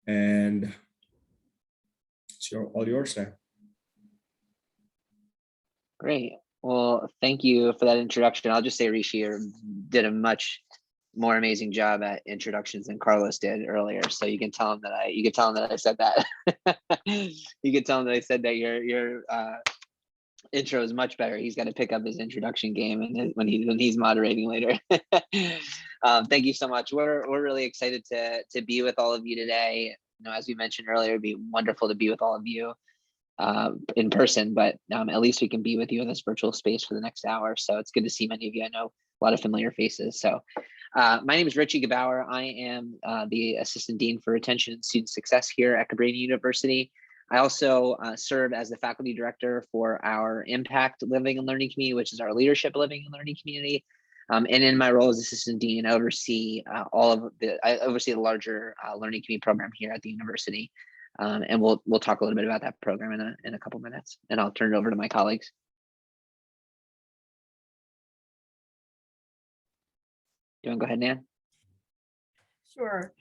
And it's all yours there. Great. Well, thank you for that introduction. I'll just say Rishi did a much more amazing job at introductions than Carlos did earlier. So you can tell him that I said that. You can tell him that I said that your intro is much better. He's got to pick up his introduction game and when he's moderating later. Thank you so much. We're really excited to be with all of you today. You know, as we mentioned earlier, it'd be wonderful to be with all of you in person, but at least we can be with you in this virtual space for the next hour. So it's good to see many of you. I know a lot of familiar faces. So my name is Richie Gebauer. I am the Assistant Dean for Retention and Student Success here at Cabrini University. I also serve as the faculty director for our Impact Living and Learning Community, which is our leadership living and learning community. And in my role as Assistant Dean, I oversee the larger learning community program here at the university. And we'll talk a little bit about that program in a couple minutes, and I'll turn it over to my colleagues. Do you want to go ahead, Nan? Sure.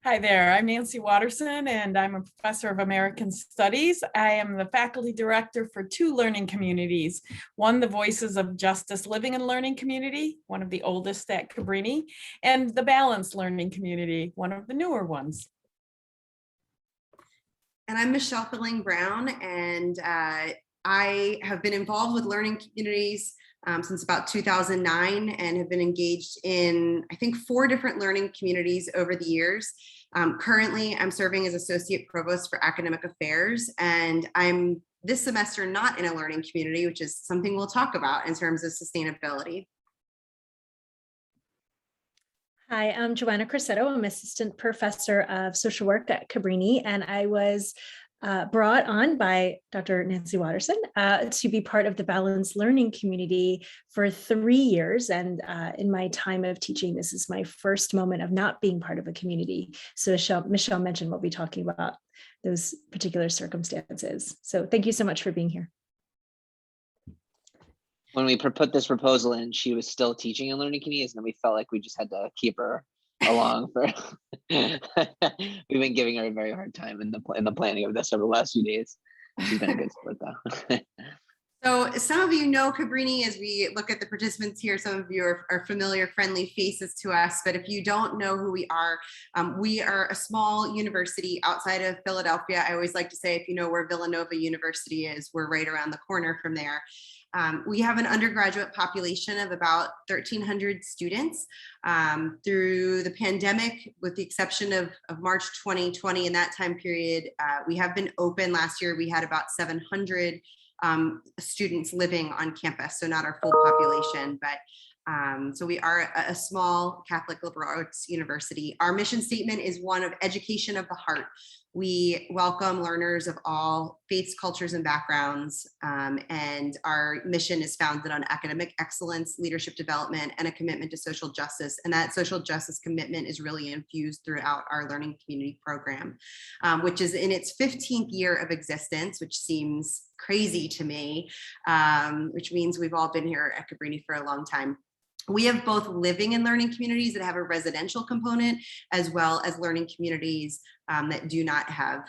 Hi there, I'm Nancy Watterson, and I'm a professor of American Studies. I am the faculty director for two learning communities. One, the Voices of Justice Living and Learning Community, one of the oldest at Cabrini, and the Balanced Learning Community, one of the newer ones. And I'm Michelle Filling-Brown, and I have been involved with learning communities since about 2009 and have been engaged in, I think, 4 different learning communities over the years. Currently, I'm serving as Associate Provost for Academic Affairs, and I'm this semester not in a learning community, which is something we'll talk about in terms of sustainability. Hi, I'm Joanna Corsetto. I'm Assistant Professor of Social Work at Cabrini, and I was brought on by Dr. Nancy Watterson to be part of the Balanced Learning Community for 3 years. And in my time of teaching, this is my first moment of not being part of a community. So Michelle mentioned we'll be talking about those particular circumstances. So thank you so much for being here. When we put this proposal in, she was still teaching in learning communities, and we felt like we just had to keep her along for. We've been giving her a very hard time in the planning of this over the last few days. She's been a good sport though. So some of you know Cabrini as we look at the participants here. Some of you are familiar, friendly faces to us, but if you don't know who we are a small university outside of Philadelphia. I always like to say, if you know where Villanova University is, we're right around the corner from there. We have an undergraduate population of about 1,300 students. Through the pandemic, with the exception of March 2020, in that time period, we have been open. Last year, we had about 700 students living on campus, so not our full population, but so we are a small Catholic liberal arts university. Our mission statement is one of education of the heart. We welcome learners of all faiths, cultures, and backgrounds, and our mission is founded on academic excellence, leadership development, and a commitment to social justice. And that social justice commitment is really infused throughout our learning community program, which is in its 15th year of existence, which seems crazy to me, which means we've all been here at Cabrini for a long time. We have both living and learning communities that have a residential component, as well as learning communities that do not have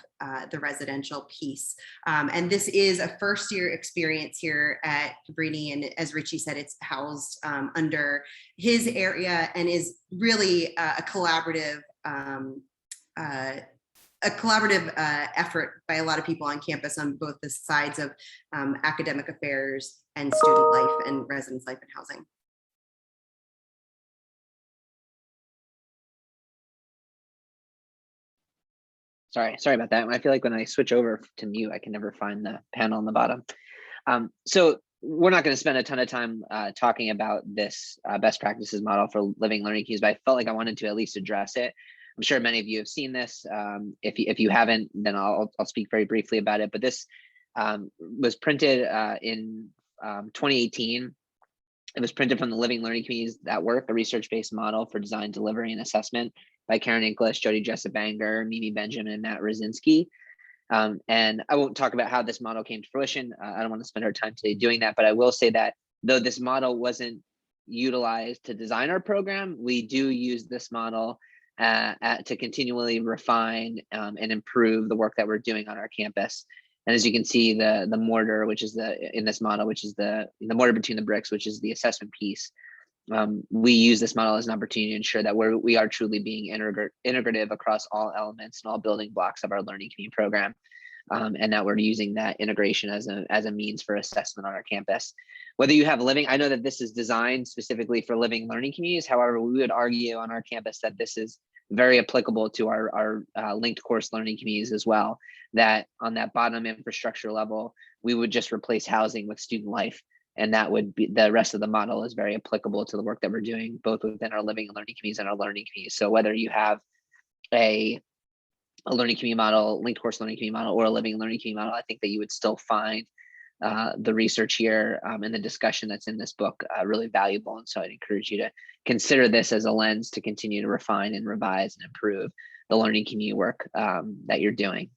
the residential piece. And this is a first year experience here at Cabrini. And as Richie said, it's housed under his area and is really a collaborative effort by a lot of people on campus on both the sides of academic affairs and student life and residence life and housing. Sorry about that. I feel like when I switch over to mute, I can never find the panel on the bottom. So we're not going to spend a ton of time talking about this best practices model for living learning communities, but I felt like I wanted to at least address it. I'm sure many of you have seen this. If you haven't, then I'll speak very briefly about it. But this was printed in 2018. It was printed from the Living Learning Communities that Work, a research-based model for design, delivery, and assessment by Karen English, Jody Jessup Banger, Mimi Benjamin, and Matt Rosinski. And I won't talk about how this model came to fruition. I don't want to spend our time today doing that, but I will say that though this model wasn't utilized to design our program, we do use this model to continually refine and improve the work that we're doing on our campus. And as you can see, the mortar, which is in this model, which is the mortar between the bricks, which is the assessment piece. We use this model as an opportunity to ensure that we are truly being integrative across all elements and all building blocks of our learning community program. And that we're using that integration as a means for assessment on our campus. Whether you have living, I know that this is designed specifically for living learning communities. However, we would argue on our campus that this is very applicable to our linked course learning communities as well, that on that bottom infrastructure level, we would just replace housing with student life. And that would be the rest of the model is very applicable to the work that we're doing, both within our living and learning communities and our learning communities. So whether you have a learning community model, linked course learning community model, or a living learning community model, I think that you would still find the research here and the discussion that's in this book really valuable. And so I'd encourage you to consider this as a lens to continue to refine and revise and improve the learning community work that you're doing.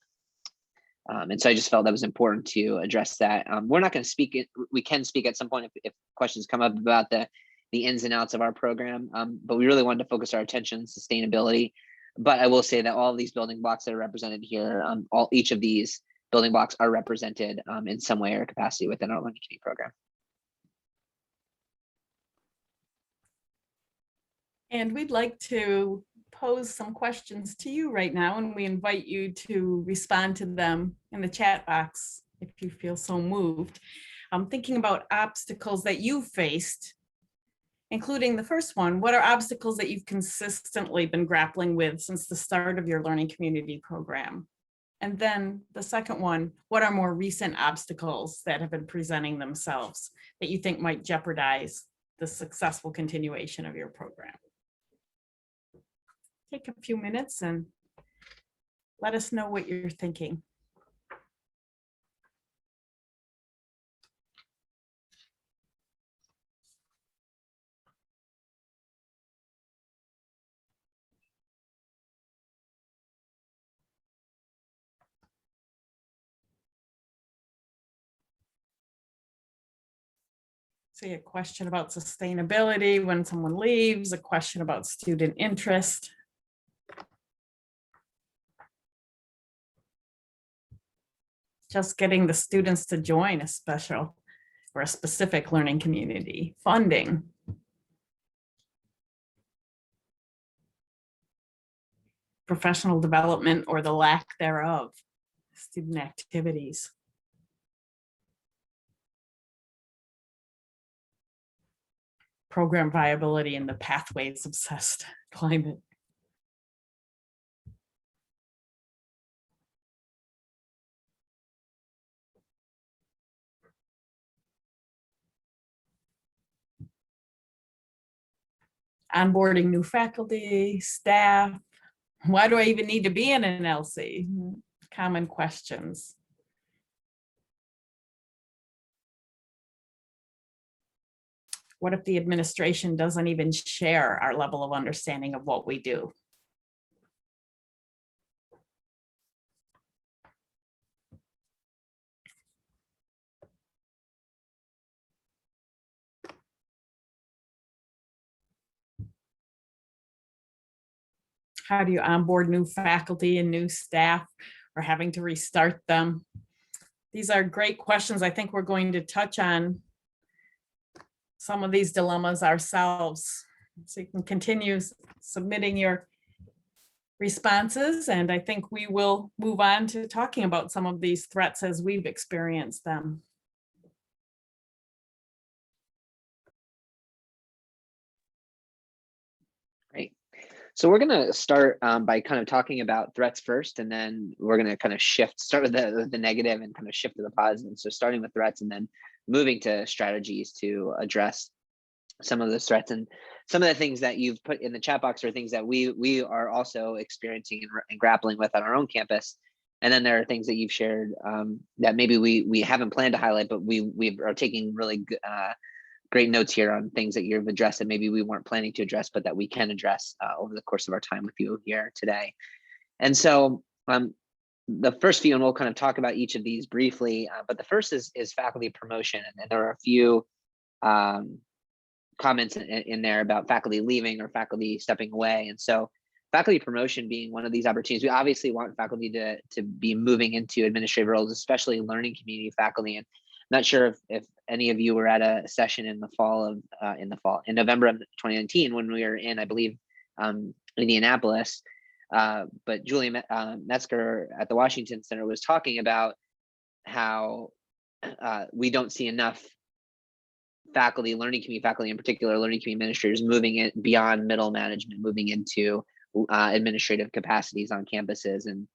And so I just felt that was important to address that. We're not going to speak it. We can speak at some point if questions come up about the ins and outs of our program, but we really wanted to focus our attention on sustainability. But I will say that all of these building blocks that are represented here, each of these building blocks are represented in some way or capacity within our learning community program. And we'd like to pose some questions to you right now, and we invite you to respond to them in the chat box if you feel so moved. I'm thinking about obstacles that you've faced, including the first one. What are obstacles that you've consistently been grappling with since the start of your learning community program? And then the second one, what are more recent obstacles that have been presenting themselves that you think might jeopardize the successful continuation of your program? Take a few minutes and let us know what you're thinking. Say a question about sustainability when someone leaves, a question about student interest. Just getting the students to join a special or a specific learning community, funding. Professional development or the lack thereof, student activities. Program viability in the pathways obsessed climate. Onboarding new faculty, staff. Why do I even need to be in an NLC? Common questions. What if the administration doesn't even share our level of understanding of what we do? How do you onboard new faculty and new staff, or having to restart them? These are great questions. I think we're going to touch on some of these dilemmas ourselves. So you can continue submitting your responses, and I think we will move on to talking about some of these threats as we've experienced them. Great. So we're going to start by kind of talking about threats first, and then we're going to kind of start with the negative and kind of shift to the positive. So starting with threats and then moving to strategies to address some of those threats. And some of the things that you've put in the chat box are things that we are also experiencing and grappling with on our own campus. And then there are things that you've shared that maybe we haven't planned to highlight, but we are taking really great notes here on things that you've addressed that maybe we weren't planning to address, but that we can address over the course of our time with you here today. And so the first few, and we'll kind of talk about each of these briefly, but the first is faculty promotion. And there are a few comments in there about faculty leaving or faculty stepping away. And so faculty promotion being one of these opportunities. We obviously want faculty to be moving into administrative roles, especially learning community faculty. And I'm not sure if any of you were at a session in November of 2019 when we were in, I believe, Indianapolis. But Julie Metzger at the Washington Center was talking about how we don't see enough faculty, learning community faculty in particular, learning community administrators moving it beyond middle management, moving into administrative capacities on campuses. And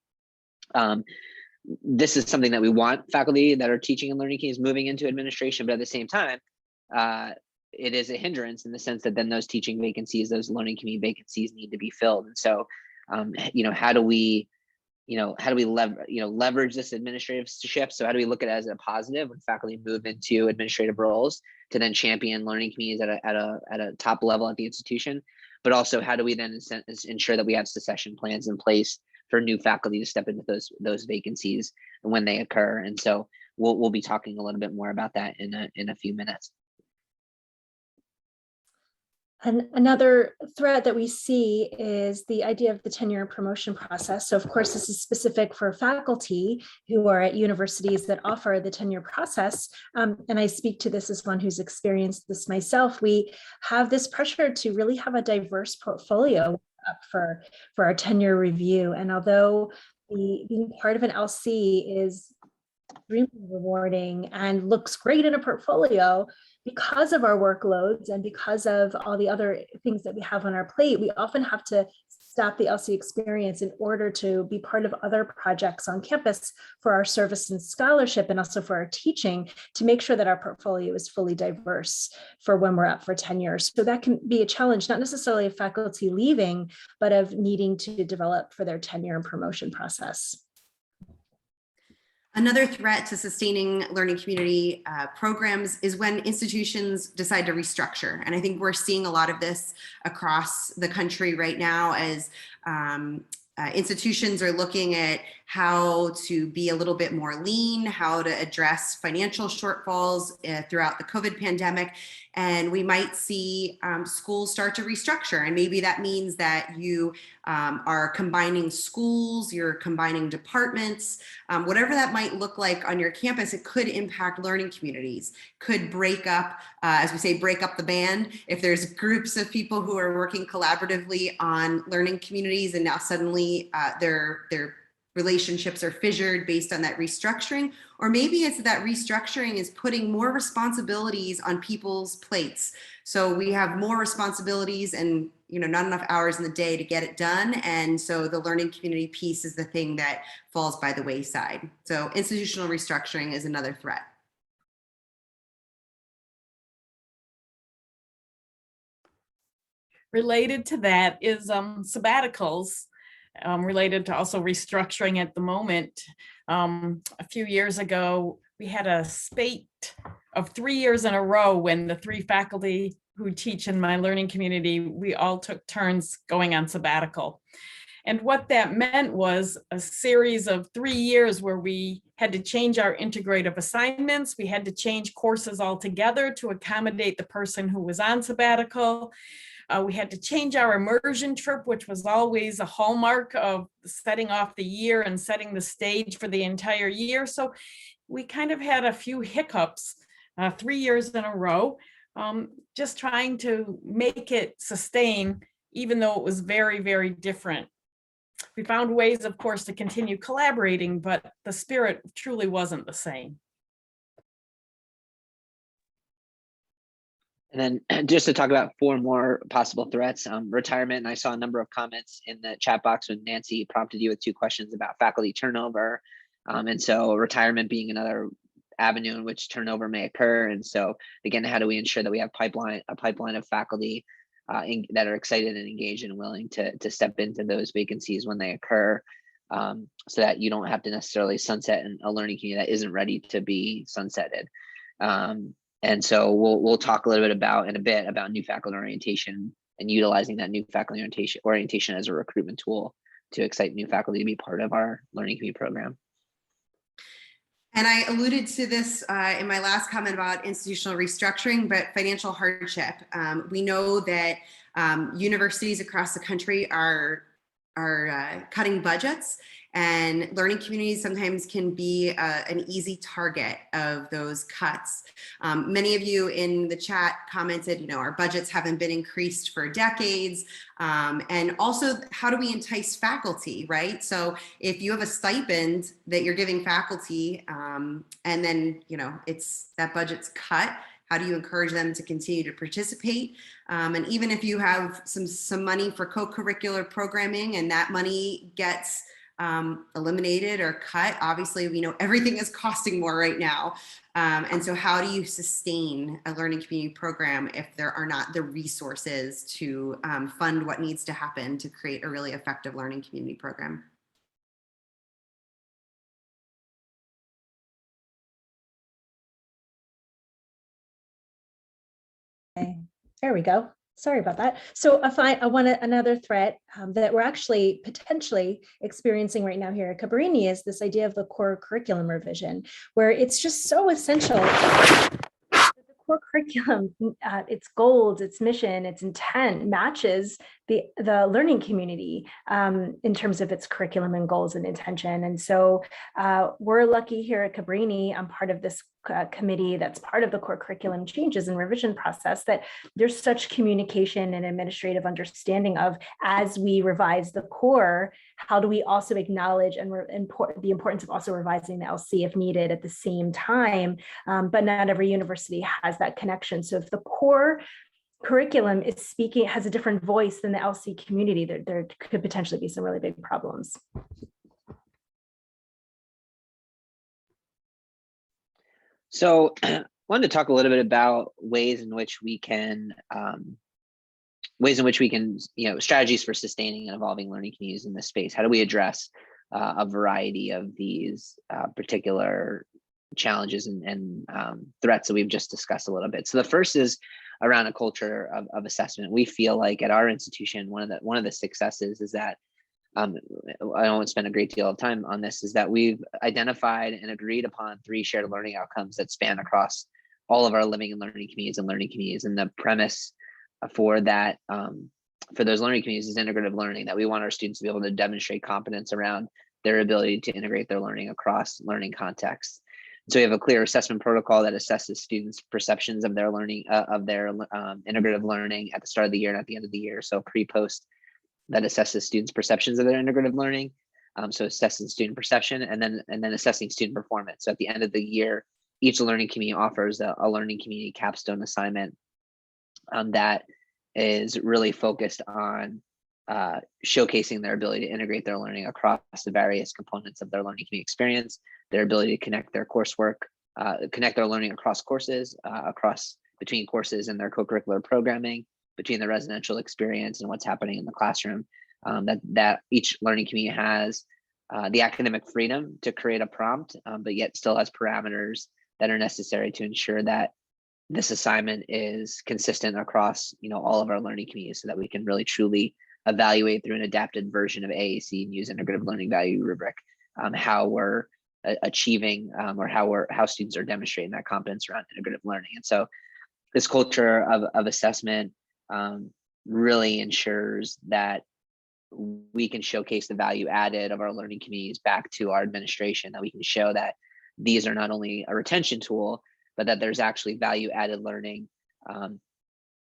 this is something that we want faculty that are teaching and learning communities moving into administration, but at the same time, it is a hindrance in the sense that then those teaching vacancies, those learning community vacancies need to be filled. And so, how do we leverage this administrative shift? So how do we look at it as a positive when faculty move into administrative roles to then champion learning communities at a top level at the institution? But also, how do we then ensure that we have succession plans in place for new faculty to step into those vacancies when they occur? And so we'll be talking a little bit more about that in a few minutes. And another threat that we see is the idea of the tenure and promotion process. So of course, this is specific for faculty who are at universities that offer the tenure process. And I speak to this as one who's experienced this myself. We have this pressure to really have a diverse portfolio up for our tenure review. And although being part of an LC is extremely rewarding and looks great in a portfolio, because of our workloads and because of all the other things that we have on our plate, we often have to stop the LC experience in order to be part of other projects on campus for our service and scholarship, and also for our teaching, to make sure that our portfolio is fully diverse for when we're up for tenure. So that can be a challenge, not necessarily of faculty leaving, but of needing to develop for their tenure and promotion process. Another threat to sustaining learning community programs is when institutions decide to restructure. And I think we're seeing a lot of this across the country right now as institutions are looking at how to be a little bit more lean, how to address financial shortfalls throughout the COVID pandemic. And we might see schools start to restructure. And maybe that means that you are combining schools, you're combining departments, whatever that might look like on your campus. It could impact learning communities, could break up, as we say, break up the band. If there's groups of people who are working collaboratively on learning communities and now suddenly their relationships are fissured based on that restructuring, or maybe it's that restructuring is putting more responsibilities on people's plates. So we have more responsibilities and not enough hours in the day to get it done. And so the learning community piece is the thing that falls by the wayside. So institutional restructuring is another threat. Related to that is sabbaticals. Related to also restructuring at the moment. A few years ago, we had a spate of 3 years in a row when the 3 faculty who teach in my learning community, we all took turns going on sabbatical. And what that meant was a series of 3 years where we had to change our integrative assignments. We had to change courses altogether to accommodate the person who was on sabbatical. We had to change our immersion trip, which was always a hallmark of setting off the year and setting the stage for the entire year. So we kind of had a few hiccups 3 years in a row, just trying to make it sustain, even though it was very, very different. We found ways, of course, to continue collaborating, but the spirit truly wasn't the same. And then just to talk about 4 more possible threats, retirement. And I saw a number of comments in the chat box when Nancy prompted you with 2 questions about faculty turnover. And so retirement being another avenue in which turnover may occur. And so again, how do we ensure that we have a pipeline of faculty that are excited and engaged and willing to step into those vacancies when they occur, so that you don't have to necessarily sunset a learning community that isn't ready to be sunsetted. And so we'll talk a little bit about new faculty orientation and utilizing that new faculty orientation as a recruitment tool to excite new faculty to be part of our learning community program. And I alluded to this in my last comment about institutional restructuring, but financial hardship. We know that universities across the country are cutting budgets, and learning communities sometimes can be an easy target of those cuts. Many of you in the chat commented, you know, our budgets haven't been increased for decades. And also, how do we entice faculty, right? So if you have a stipend that you're giving faculty, and then, you know, that budget's cut, how do you encourage them to continue to participate? And even if you have some money for co-curricular programming and that money gets eliminated or cut, obviously, we know everything is costing more right now. And so how do you sustain a learning community program if there are not the resources to fund what needs to happen to create a really effective learning community program? Okay, there we go. Sorry about that. So another threat that we're actually potentially experiencing right now here at Cabrini is this idea of the core curriculum revision, where it's just so essential. The core curriculum, its goals, its mission, its intent matches the learning community in terms of its curriculum and goals and intention. And so we're lucky here at Cabrini. I'm part of this committee that's part of the core curriculum changes and revision process, that there's such communication and administrative understanding of, as we revise the core, how do we also acknowledge the importance of also revising the LC if needed at the same time. But not every university has that connection. So if the core curriculum has a different voice than the LC community, there could potentially be some really big problems. So I wanted to talk a little bit about ways in which we can, strategies for sustaining and evolving learning communities in this space. How do we address a variety of these particular challenges and threats that we've just discussed a little bit? So the first is around a culture of assessment. We feel like at our institution, one of the successes is that I don't spend a great deal of time on this, is that we've identified and agreed upon 3 shared learning outcomes that span across all of our living and learning communities. And the premise for that, for those learning communities, is integrative learning, that we want our students to be able to demonstrate competence around their ability to integrate their learning across learning contexts. So we have a clear assessment protocol that assesses students' perceptions of their learning, of their integrative learning at the start of the year and at the end of the year. So pre-post, that assesses students' perceptions of their integrative learning. So assessing student perception and then assessing student performance. So at the end of the year, each learning community offers a learning community capstone assignment that is really focused on showcasing their ability to integrate their learning across the various components of their learning community experience, their ability to connect their coursework, connect their learning across courses, between courses and their co-curricular programming, between the residential experience and what's happening in the classroom, that each learning community has the academic freedom to create a prompt, but yet still has parameters that are necessary to ensure that this assignment is consistent across all of our learning communities, so that we can really truly evaluate through an adapted version of AAC and use integrative learning value rubric how we're achieving or how students are demonstrating that competence around integrative learning. And so this culture of assessment really ensures that we can showcase the value added of our learning communities back to our administration, that we can show that these are not only a retention tool, but that there's actually value added learning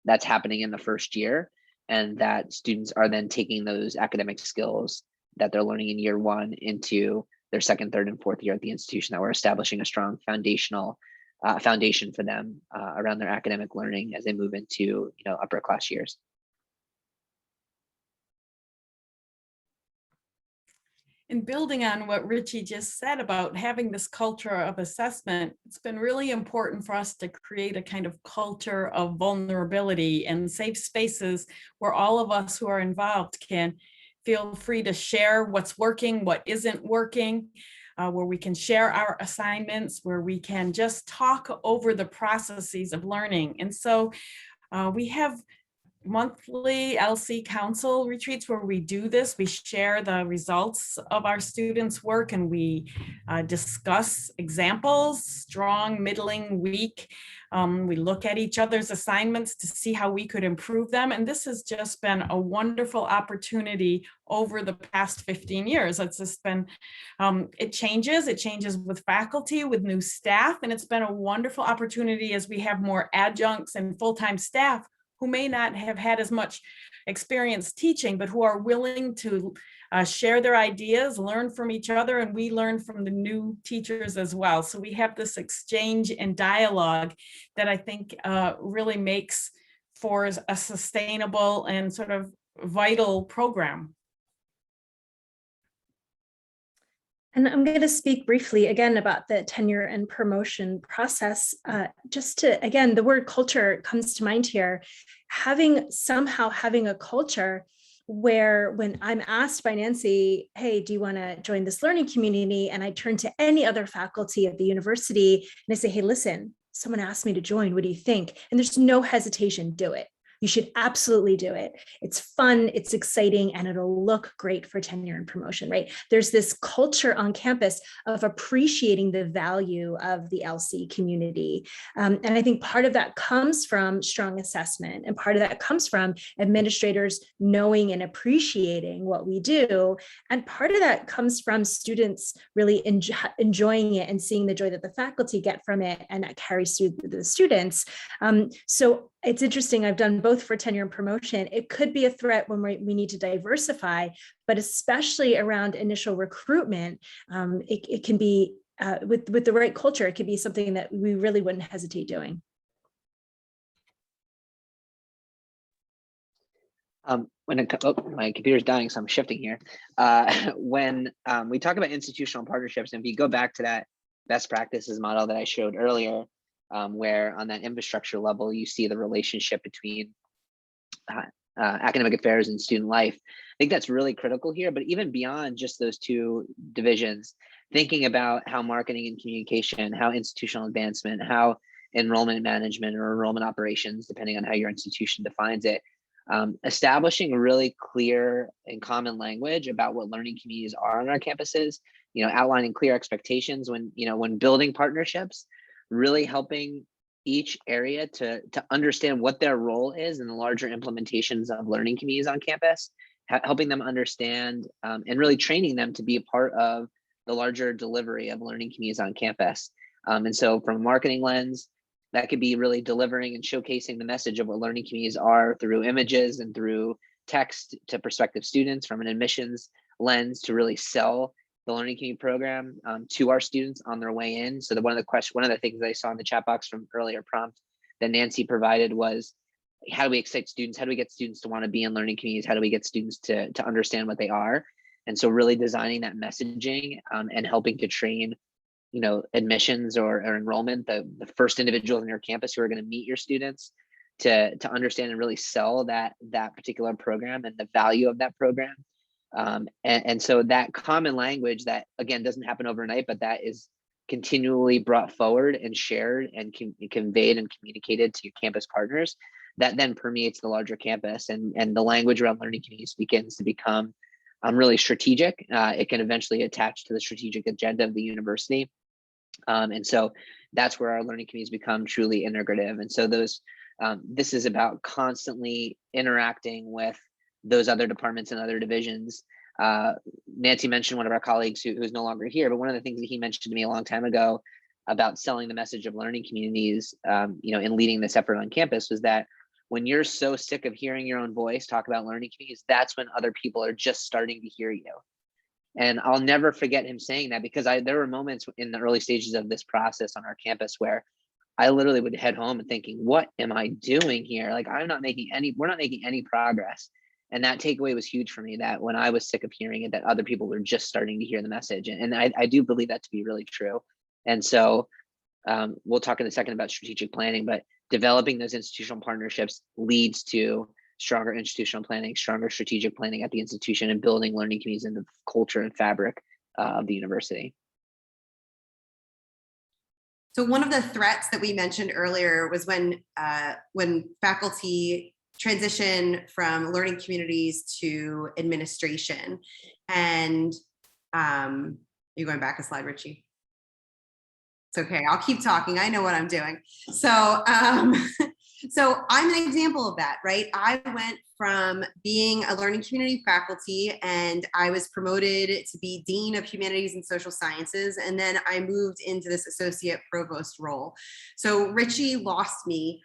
that's happening in the first year, and that students are then taking those academic skills that they're learning in year 1 into their 2nd, 3rd, and 4th year at the institution, that we're establishing a strong foundation for them around their academic learning as they move into upper class years. In building on what Richie just said about having this culture of assessment, it's been really important for us to create a kind of culture of vulnerability and safe spaces where all of us who are involved can feel free to share what's working, what isn't working, where we can share our assignments, where we can just talk over the processes of learning. And so we have monthly LC Council retreats where we do this. We share the results of our students' work and we discuss examples, strong, middling, weak. We look at each other's assignments to see how we could improve them. And this has just been a wonderful opportunity over the past 15 years. It's just been, it changes with faculty, with new staff, and it's been a wonderful opportunity as we have more adjuncts and full-time staff who may not have had as much experience teaching, but who are willing to share their ideas, learn from each other, and we learn from the new teachers as well. So we have this exchange and dialogue that I think really makes for a sustainable and sort of vital program. And I'm going to speak briefly again about the tenure and promotion process. Just to, again, the word culture comes to mind here. Somehow having a culture where when I'm asked by Nancy, hey, do you want to join this learning community? And I turn to any other faculty at the university and I say, hey, listen, someone asked me to join. What do you think? And there's no hesitation, do it. You should absolutely do it. It's fun, it's exciting, and it'll look great for tenure and promotion, right? There's this culture on campus of appreciating the value of the LC community. And I think part of that comes from strong assessment, and part of that comes from administrators knowing and appreciating what we do. And part of that comes from students really enjoying it and seeing the joy that the faculty get from it, and that carries through the students. So it's interesting, I've done both for tenure and promotion. It could be a threat when we need to diversify, but especially around initial recruitment, it can be, with the right culture, it could be something that we really wouldn't hesitate doing. My computer's dying, so I'm shifting here. When we talk about institutional partnerships, and if you go back to that best practices model that I showed earlier, where on that infrastructure level, you see the relationship between academic affairs and student life. I think that's really critical here, but even beyond just those two divisions, thinking about how marketing and communication, how institutional advancement, how enrollment management or enrollment operations, depending on how your institution defines it, establishing really clear and common language about what learning communities are on our campuses, outlining clear expectations when building partnerships, really helping each area to understand what their role is in the larger implementations of learning communities on campus, helping them understand and really training them to be a part of the larger delivery of learning communities on campus. And so from a marketing lens, that could be really delivering and showcasing the message of what learning communities are through images and through text to prospective students. From an admissions lens, to really sell the learning community program to our students on their way in. So one of the things I saw in the chat box from earlier prompt that Nancy provided was, how do we excite students? How do we get students to want to be in learning communities? How do we get students to understand what they are? And so really designing that messaging and helping to train admissions or enrollment, the first individuals on your campus who are going to meet your students to understand and really sell that particular program and the value of that program. And so that common language that, again, doesn't happen overnight, but that is continually brought forward and shared and conveyed and communicated to your campus partners, that then permeates the larger campus, and the language around learning communities begins to become really strategic. It can eventually attach to the strategic agenda of the university. And so that's where our learning communities become truly integrative. And so this is about constantly interacting with those other departments and other divisions. Nancy mentioned one of our colleagues who's no longer here, but one of the things that he mentioned to me a long time ago about selling the message of learning communities, in leading this effort on campus, was that when you're so sick of hearing your own voice talk about learning communities, that's when other people are just starting to hear you. And I'll never forget him saying that, because there were moments in the early stages of this process on our campus where I literally would head home and thinking, what am I doing here? Like, we're not making any progress. And that takeaway was huge for me, that when I was sick of hearing it, that other people were just starting to hear the message. And I do believe that to be really true. And so we'll talk in a second about strategic planning, but developing those institutional partnerships leads to stronger institutional planning, stronger strategic planning at the institution, and building learning communities into the culture and fabric of the university. So one of the threats that we mentioned earlier was when faculty transition from learning communities to administration. And you're going back a slide, Richie. It's okay. I'll keep talking. I know what I'm doing. So, so I'm an example of that, right? I went from being a learning community faculty and I was promoted to be Dean of Humanities and Social Sciences. And then I moved into this associate provost role. So Richie lost me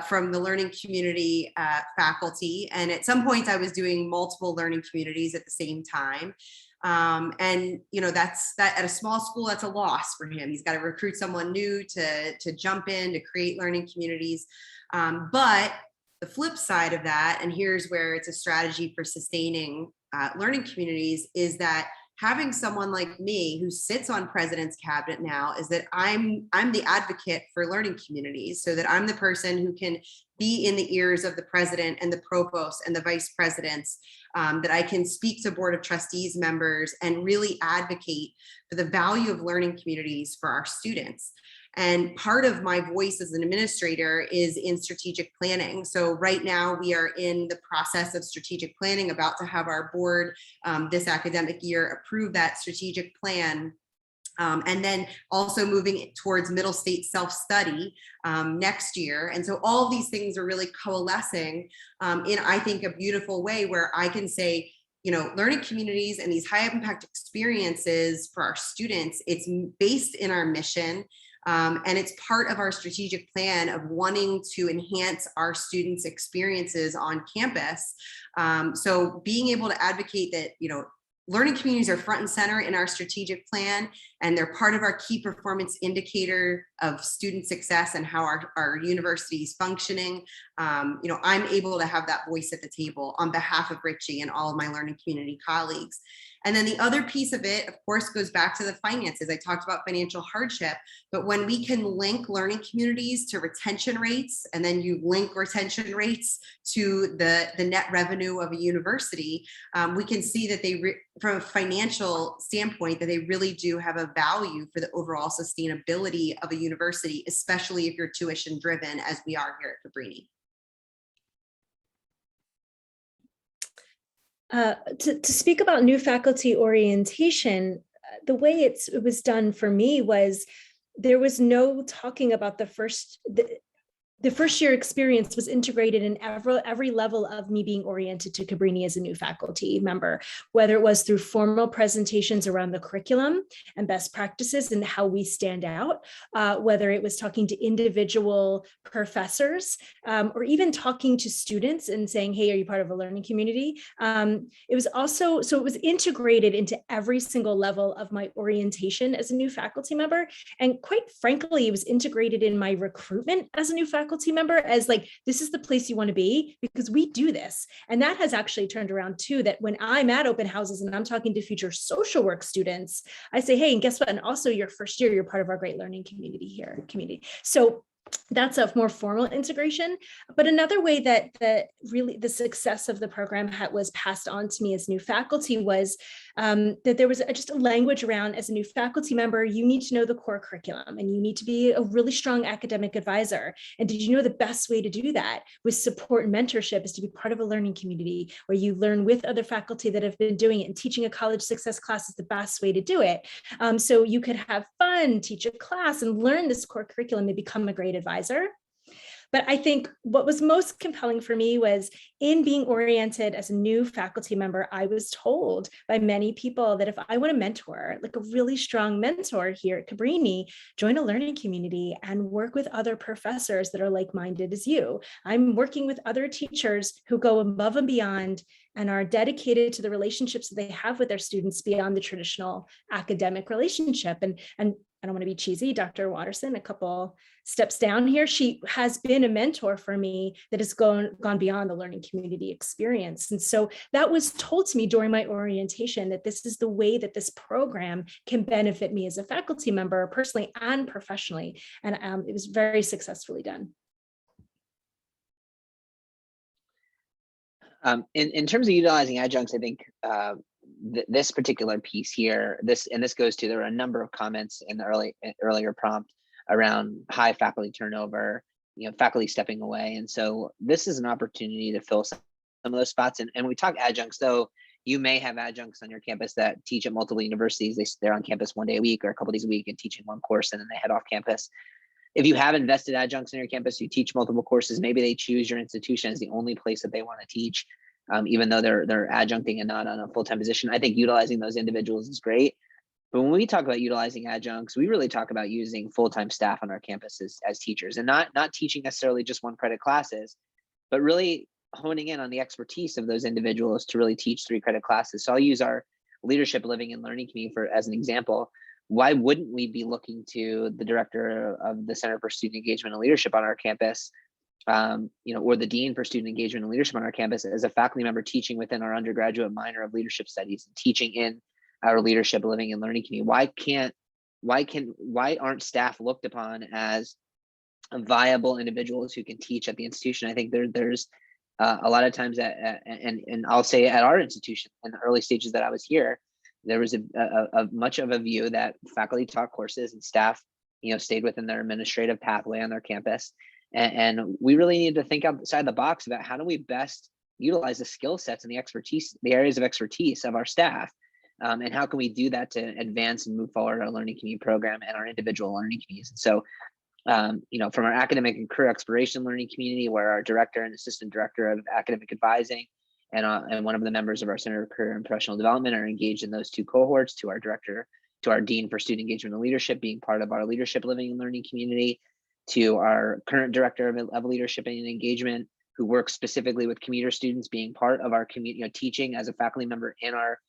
from the learning community faculty. And at some point I was doing multiple learning communities at the same time. And you know, that's that at a small school, that's a loss for him. He's got to recruit someone new to jump in to create learning communities. But the flip side of that, and here's where it's a strategy for sustaining learning communities, is that having someone like me who sits on president's cabinet now is that I'm the advocate for learning communities, so that I'm the person who can be in the ears of the president and the provost and the vice presidents, that I can speak to board of trustees members and really advocate for the value of learning communities for our students. And part of my voice as an administrator is in strategic planning. So right now we are in the process of strategic planning, about to have our board this academic year approve that strategic plan. And then also moving towards middle state self-study next year. And so all of these things are really coalescing in, I think, a beautiful way where I can say, you know, learning communities and these high impact experiences for our students, it's based in our mission. And it's part of our strategic plan of wanting to enhance our students' experiences on campus. So being able to advocate that, you know, learning communities are front and center in our strategic plan, and they're part of our key performance indicator of student success and how our university is functioning. You know, I'm able to have that voice at the table on behalf of Richie and all of my learning community colleagues. And then the other piece of it, of course, goes back to the finances. I talked about financial hardship, but when we can link learning communities to retention rates, and then you link retention rates to the net revenue of a university, we can see that they, from a financial standpoint, that they really do have a value for the overall sustainability of a university, especially if you're tuition driven, as we are here at Cabrini. To speak about new faculty orientation, the way it was done for me was there was no talking about the first year experience was integrated in every level of me being oriented to Cabrini as a new faculty member, whether it was through formal presentations around the curriculum and best practices and how we stand out, whether it was talking to individual professors, or even talking to students and saying, hey, are you part of a learning community? It was also, so it was integrated into every single level of my orientation as a new faculty member. And quite frankly, it was integrated in my recruitment as a new faculty member, as like, this is the place you want to be because we do this. And that has actually turned around too, that when I'm at open houses and I'm talking to future social work students, I say, hey, and guess what? And also your first year, you're part of our great learning community here. So that's a more formal integration. But another way that really the success of the program was passed on to me as new faculty was that there was just a language around, as a new faculty member, you need to know the core curriculum and you need to be a really strong academic advisor. And did you know the best way to do that with support and mentorship is to be part of a learning community where you learn with other faculty that have been doing it, and teaching a college success class is the best way to do it. So you could have fun, teach a class and learn this core curriculum and become a great advisor. But I think what was most compelling for me was in being oriented as a new faculty member, I was told by many people that if I want a mentor, like a really strong mentor here at Cabrini, join a learning community and work with other professors that are like-minded as you. I'm working with other teachers who go above and beyond and are dedicated to the relationships that they have with their students beyond the traditional academic relationship. And I don't want to be cheesy, Dr. Watterson, a couple steps down here, she has been a mentor for me that has gone beyond the learning community experience. And so that was told to me during my orientation, that this is the way that this program can benefit me as a faculty member, personally and professionally. And it was very successfully done. In terms of utilizing adjuncts, I think this particular piece here, this goes to, there were a number of comments in the earlier prompt around high faculty turnover faculty stepping away. And so this is an opportunity to fill some of those spots. And when we talk adjuncts, though, you may have adjuncts on your campus that teach at multiple universities. They're on campus one day a week or a couple days a week and teaching one course, and then they head off campus. If you have invested adjuncts on your campus, you teach multiple courses, maybe they choose your institution as the only place that they want to teach, even though they're adjuncting and not on a full-time position. I think utilizing those individuals is great. But when we talk about utilizing adjuncts, we really talk about using full-time staff on our campuses as teachers, and not teaching necessarily just one credit classes, but really honing in on the expertise of those individuals to really teach 3 credit classes. So I'll use our leadership, living, and learning community as an example. Why wouldn't we be looking to the director of the Center for Student Engagement and Leadership on our campus, or the dean for student engagement and leadership on our campus as a faculty member teaching within our undergraduate minor of leadership studies and teaching in our leadership, living, and learning community? Why aren't staff looked upon as viable individuals who can teach at the institution? I think there's a lot of times and I'll say at our institution in the early stages that I was here, there was a much of a view that faculty taught courses and staff, stayed within their administrative pathway on their campus. And we really need to think outside the box about how do we best utilize the skill sets and the areas of expertise of our staff. And how can we do that to advance and move forward our learning community program and our individual learning communities? And so, from our academic and career exploration learning community, where our director and assistant director of academic advising and one of the members of our Center for Career and Professional Development are engaged in those 2 cohorts, to our dean for student engagement and leadership being part of our leadership, living, and learning community, to our current director of leadership and engagement, who works specifically with commuter students, being part of our community, teaching as a faculty member in our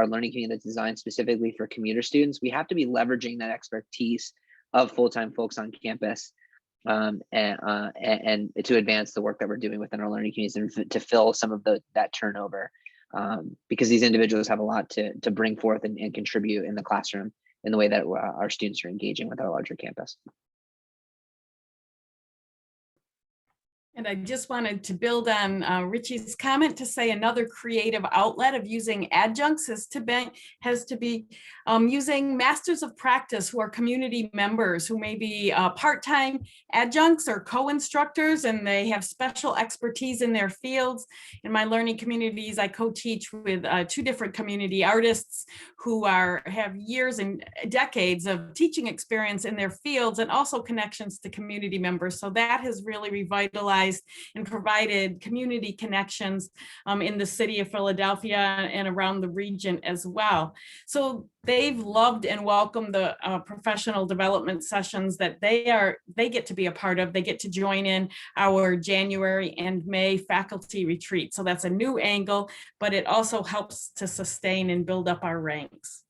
learning community that's designed specifically for commuter students. We have to be leveraging that expertise of full-time folks on campus and to advance the work that we're doing within our learning communities and to fill some of that turnover, because these individuals have a lot to bring forth and contribute in the classroom in the way that our students are engaging with our larger campus. And I just wanted to build on Richie's comment to say another creative outlet of using adjuncts has to be using masters of practice who are community members who may be part-time adjuncts or co-instructors, and they have special expertise in their fields. In my learning communities, I co-teach with 2 different community artists who have years and decades of teaching experience in their fields and also connections to community members. So that has really revitalized and provided community connections in the city of Philadelphia and around the region as well. So they've loved and welcomed the professional development sessions that they get to be a part of. They get to join in our January and May faculty retreat. So that's a new angle, but it also helps to sustain and build up our ranks.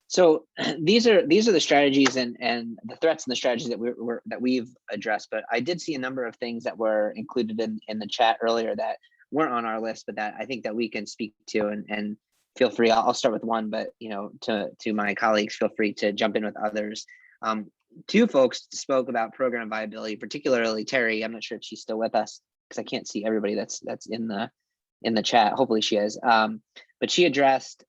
So these are the strategies and the threats and the strategies that we've addressed. But I did see a number of things that were included in the chat earlier that weren't on our list, but that I think that we can speak to, and feel free. I'll start with one, but to my colleagues, feel free to jump in with others. 2 folks spoke about program viability, particularly Terry. I'm not sure if she's still with us because I can't see everybody that's in the chat. Hopefully she is. But she addressed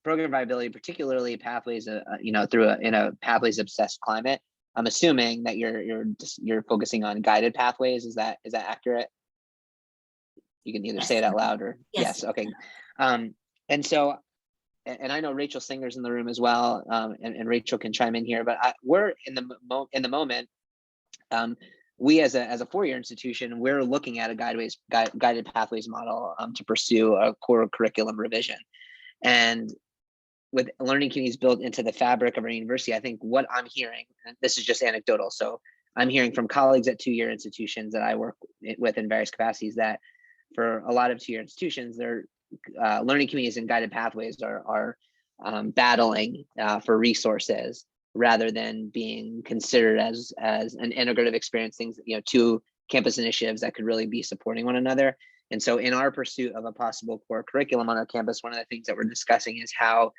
program viability, particularly pathways, in a pathways obsessed climate. I'm assuming that you're focusing on guided pathways. Is that accurate? You can either say it out loud or yes. Okay. And so, and I know Rachel Singer's in the room as well, and Rachel can chime in here. But we're in the moment. We as a 4-year institution, we're looking at a guided pathways model to pursue a core curriculum revision. And with learning communities built into the fabric of our university, I think what I'm hearing, and this is just anecdotal, so I'm hearing from colleagues at 2-year institutions that I work with in various capacities that for a lot of 2-year institutions, their learning communities and guided pathways are battling for resources rather than being considered as an integrative experience, things, 2 campus initiatives that could really be supporting one another. And so in our pursuit of a possible core curriculum on our campus, one of the things that we're discussing is how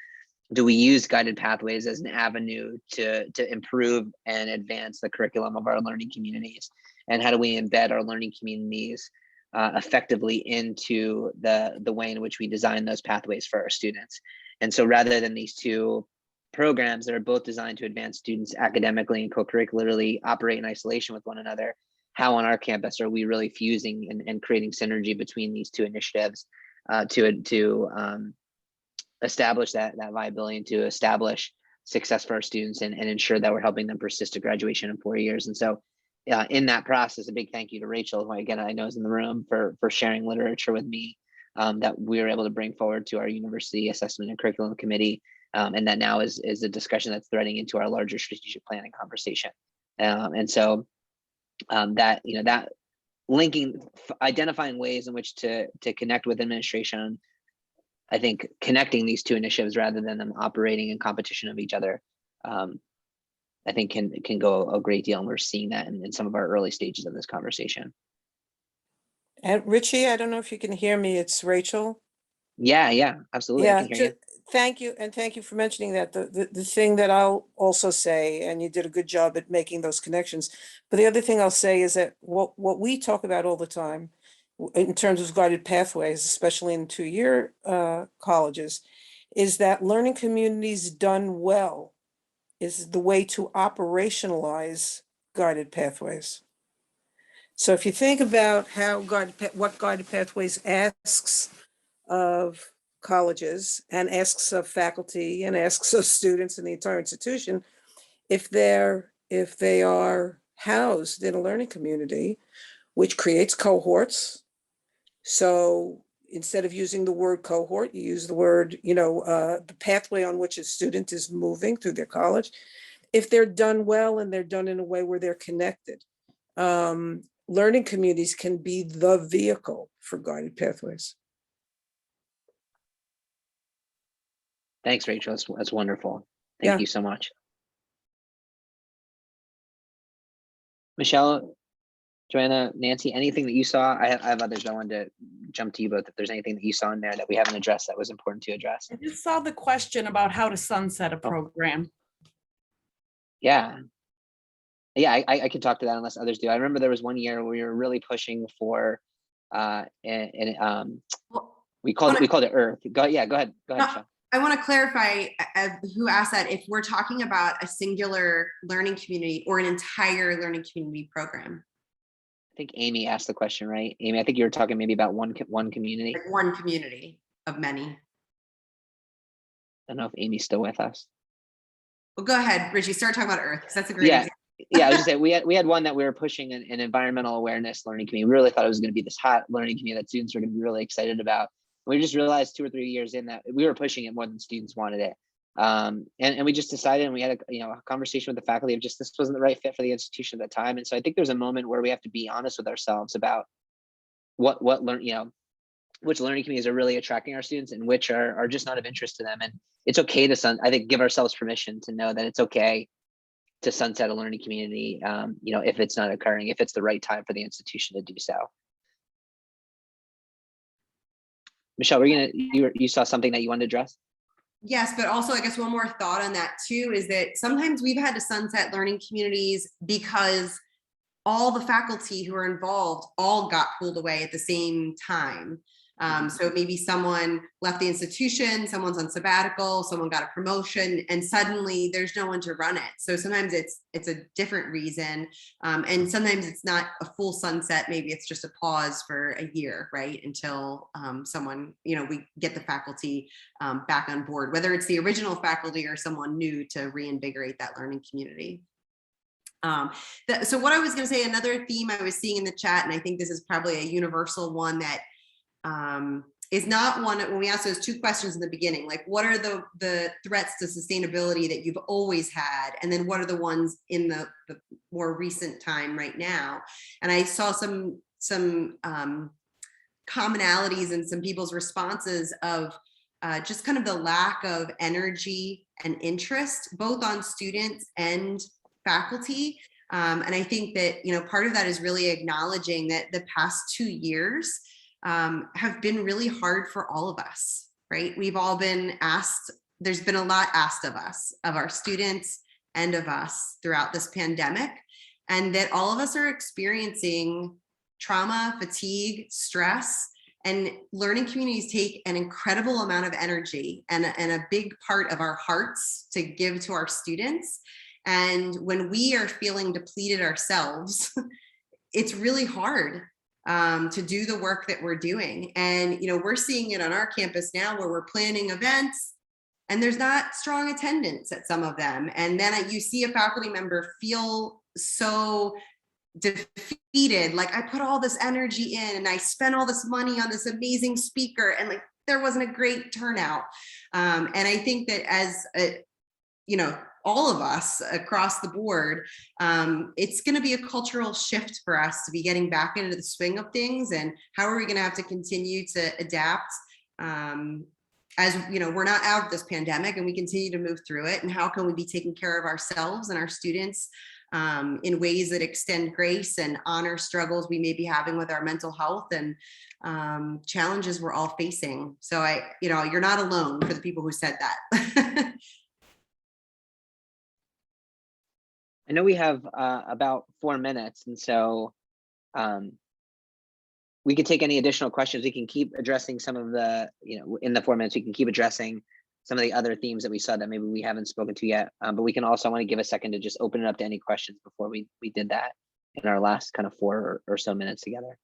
do we use guided pathways as an avenue to improve and advance the curriculum of our learning communities? And how do we embed our learning communities effectively into the way in which we design those pathways for our students? And so rather than these 2 programs that are both designed to advance students academically and co-curricularly operate in isolation with one another, how on our campus are we really fusing and creating synergy between these two initiatives to establish that viability and to establish success for our students and ensure that we're helping them persist to graduation in 4 years. And so in that process, a big thank you to Rachel, who again I know is in the room, for sharing literature with me that we were able to bring forward to our university assessment and curriculum committee, and that now is a discussion that's threading into our larger strategic planning conversation. And so that that linking, identifying ways in which to connect with administration, I think connecting these two initiatives rather than them operating in competition of each other, I think can go a great deal, and we're seeing that in some of our early stages of this conversation. And Richie, I don't know if you can hear me. It's Rachel. Yeah, absolutely. I Yeah, can hear you. thank you. And thank you for mentioning that. The thing that I'll also say, and you did a good job at making those connections, but the other thing I'll say is that what we talk about all the time in terms of guided pathways, especially in 2-year colleges, is that learning communities done well is the way to operationalize guided pathways. So if you think about how what guided pathways asks of colleges and asks of faculty and asks of students in the entire institution, if they are housed in a learning community, which creates cohorts. So instead of using the word cohort, you use the word, the pathway on which a student is moving through their college. If they're done well and they're done in a way where they're connected, learning communities can be the vehicle for guided pathways. Thanks, Rachel. That's wonderful. Thank you so much. Michelle, Joanna, Nancy, anything that you saw? I have others. I wanted to jump to you both if there's anything that you saw in there that we haven't addressed that was important to address. I just saw the question about how to sunset a program. Yeah, I can talk to that unless others do. I remember there was one year where we were really pushing for, we called it Earth. Go ahead, Michelle. I want to clarify who asked that, if we're talking about a singular learning community or an entire learning community program. I think Amy asked the question, right? Amy, I think you were talking maybe about one community. Like one community of many. I don't know if Amy's still with us. Well, go ahead, Richie, start talking about Earth, because that's a great example. Yeah, I was just saying we had one that we were pushing an environmental awareness learning community. We really thought it was going to be this hot learning community that students were going to be really excited about. We just realized 2 or 3 years in that we were pushing it more than students wanted it. And we just decided, and we had a conversation with the faculty of just this wasn't the right fit for the institution at the time. And so I think there's a moment where we have to be honest with ourselves about which learning communities are really attracting our students and which are just not of interest to them. And it's okay to I think give ourselves permission to know that it's okay to sunset a learning community, if it's not occurring, if it's the right time for the institution to do so. Michelle, you saw something that you wanted to address? Yes, but also I guess one more thought on that too is that sometimes we've had to sunset learning communities because all the faculty who are involved all got pulled away at the same time. So maybe someone left the institution, someone's on sabbatical, someone got a promotion, and suddenly there's no one to run it. So sometimes it's a different reason. And sometimes it's not a full sunset. Maybe it's just a pause for a year, right? Until someone, we get the faculty back on board, whether it's the original faculty or someone new to reinvigorate that learning community. So what I was going to say, another theme I was seeing in the chat, and I think this is probably a universal one that is not one when we ask those 2 questions in the beginning, like what are the threats to sustainability that you've always had, and then what are the ones in the more recent time right now. And I saw some commonalities in some people's responses of just kind of the lack of energy and interest both on students and faculty. And I think that part of that is really acknowledging that the past 2 years have been really hard for all of us, right? We've all been asked, there's been a lot asked of us, of our students and of us throughout this pandemic, and that all of us are experiencing trauma, fatigue, stress, And learning communities take an incredible amount of energy and a big part of our hearts to give to our students. And when we are feeling depleted ourselves, it's really hard to do the work that we're doing. And, we're seeing it on our campus now where we're planning events and there's not strong attendance at some of them. And then you see a faculty member feel so defeated, like I put all this energy in and I spent all this money on this amazing speaker and like there wasn't a great turnout. And I think that as all of us across the board, it's going to be a cultural shift for us to be getting back into the swing of things. And how are we going to have to continue to adapt as we're not out of this pandemic and we continue to move through it? And how can we be taking care of ourselves and our students in ways that extend grace and honor struggles we may be having with our mental health and challenges we're all facing? So you're not alone for the people who said that. I know we have about 4 minutes, and so we could take any additional questions. We can keep addressing some of the, in the 4 minutes, we can keep addressing some of the other themes that we saw that maybe we haven't spoken to yet. But we can also, I want to give a second to just open it up to any questions before we did that in our last kind of 4 or so minutes together.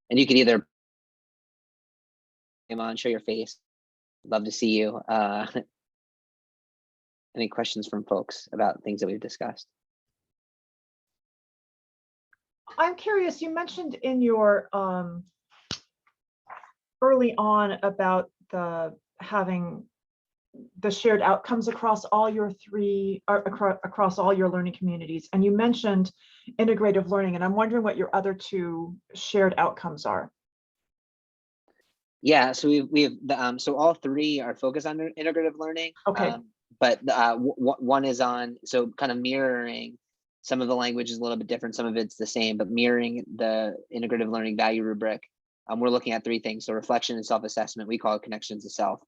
And you could either come on, show your face. Love to see you. Any questions from folks about things that we've discussed? I'm curious, you mentioned in your early on about having the shared outcomes across all your across all your learning communities, and you mentioned integrative learning, and I'm wondering what your other 2 shared outcomes are. Yeah, so we have so all 3 are focused on integrative learning. Okay. But one is on, so kind of mirroring. Some of the language is a little bit different, some of it's the same, but mirroring the integrative learning value rubric. We're looking at 3 things. So reflection and self-assessment, we call it connections to self,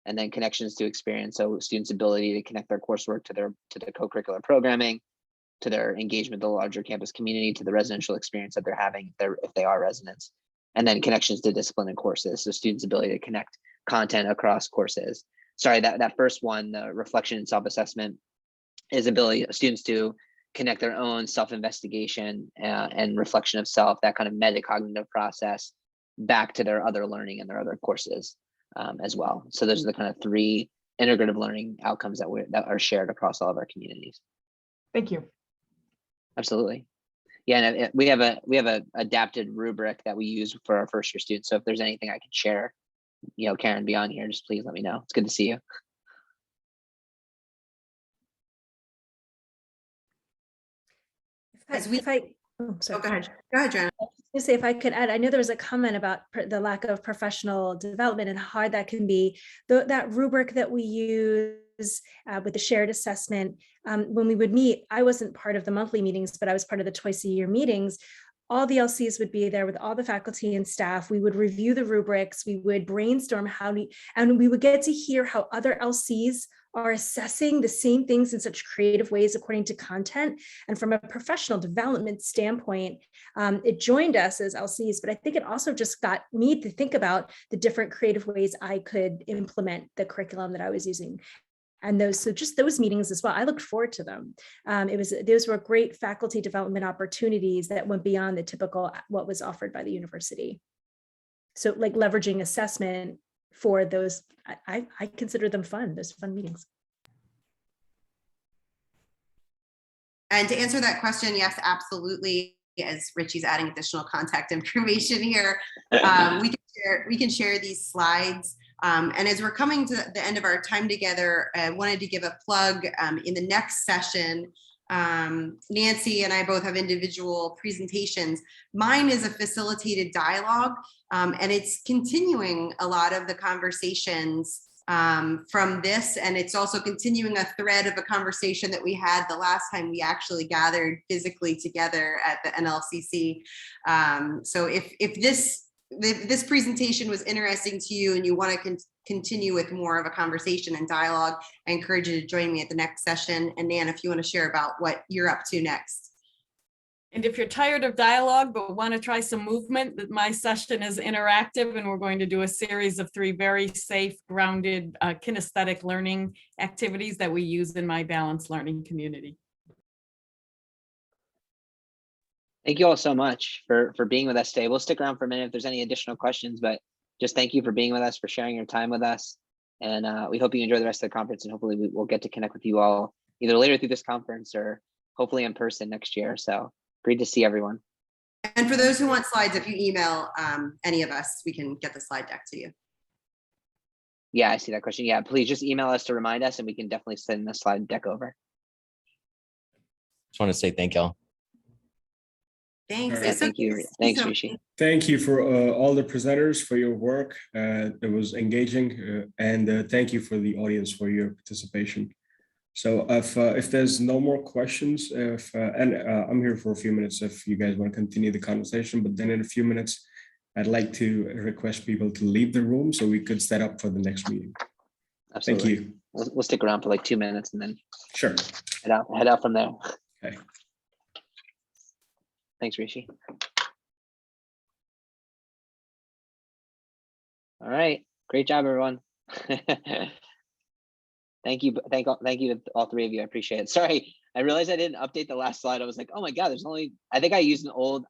and then connections to experience. So students' ability to connect their coursework to the co-curricular programming, to their engagement, the larger campus community, to the residential experience that they're having if they are residents. And then connections to discipline and courses. So students' ability to connect content across courses. Sorry, that first one, the reflection and self-assessment, is ability of students to connect their own self-investigation and reflection of self, that kind of metacognitive process, back to their other learning and their other courses as well. So those are the kind of 3 integrative learning outcomes that are shared across all of our communities. Thank you. Absolutely. Yeah, and we have a adapted rubric that we use for our first year students. So if there's anything I can share, Karen, beyond here, just please let me know. It's good to see you. Oh, sorry. Go ahead, Joanna. To say, if I could add, I know there was a comment about the lack of professional development and how hard that can be. That rubric that we use with the shared assessment, when we would meet, I wasn't part of the monthly meetings, but I was part of the twice-a-year meetings. All the LCs would be there with all the faculty and staff. We would review the rubrics. We would brainstorm and we would get to hear how other LCs are assessing the same things in such creative ways according to content. And from a professional development standpoint, it joined us as LCs, but I think it also just got me to think about the different creative ways I could implement the curriculum that I was using. And just those meetings as well, I looked forward to them. Those were great faculty development opportunities that went beyond the typical what was offered by the university. So like leveraging assessment for those, I consider them fun, those fun meetings. And to answer that question, yes, absolutely. As Richie's adding additional contact information here, we can share these slides. And as we're coming to the end of our time together, I wanted to give a plug in the next session. Nancy and I both have individual presentations. Mine is a facilitated dialogue, and it's continuing a lot of the conversations from this, and it's also continuing a thread of a conversation that we had the last time we actually gathered physically together at the NLCC. So if this presentation was interesting to you and you want to continue with more of a conversation and dialogue, I encourage you to join me at the next session. And Nan, if you want to share about what you're up to next. And if you're tired of dialogue but want to try some movement, that my session is interactive, and we're going to do a series of 3 very safe, grounded, kinesthetic learning activities that we use in my balanced learning community. Thank you all so much for being with us today. We'll stick around for a minute if there's any additional questions, but just thank you for being with us, for sharing your time with us. And we hope you enjoy the rest of the conference, and hopefully we'll get to connect with you all either later through this conference or hopefully in person next year. So great to see everyone. And for those who want slides, if you email any of us, we can get the slide deck to you. Yeah, I see that question. Yeah, please just email us to remind us, and we can definitely send the slide deck over. Just want to say thank y'all. Thanks. Yeah, Thank you. Thanks, Rishi. Thank you for all the presenters for your work. It was engaging, and thank you for the audience for your participation. So if there's no more questions, I'm here for a few minutes if you guys want to continue the conversation, but then in a few minutes, I'd like to request people to leave the room so we could set up for the next meeting. Absolutely. Thank you. We'll stick around for like 2 minutes and then Sure. head out from there. Okay. Thanks, Rishi. All right. Great job, everyone. Thank you. Thank you to all 3 of you. I appreciate it. Sorry, I realized I didn't update the last slide. I was like, oh my God, I think I used an old,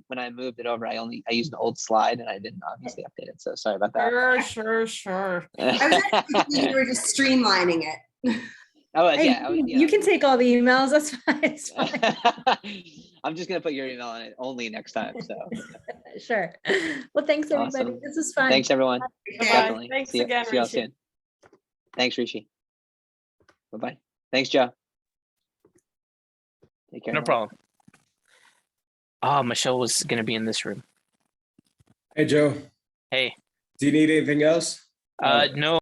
when I moved it over, I used an old slide and I didn't obviously update it. So sorry about that. Sure. I was actually thinking you were just streamlining it. Oh, Hey, yeah. you can take all the emails. That's fine. It's fine. I'm just going to put your email on it only next time. So Sure. Well, thanks, everybody. Awesome. This is fun. Thanks, everyone. Bye-bye. Definitely. Thanks See again, you all Rishi. soon. Thanks, Rishi. Bye-bye. Thanks, Joe. Take care. No everyone. problem. Michelle was going to be in this room. Hey, Joe, Hey, do you need anything else? no,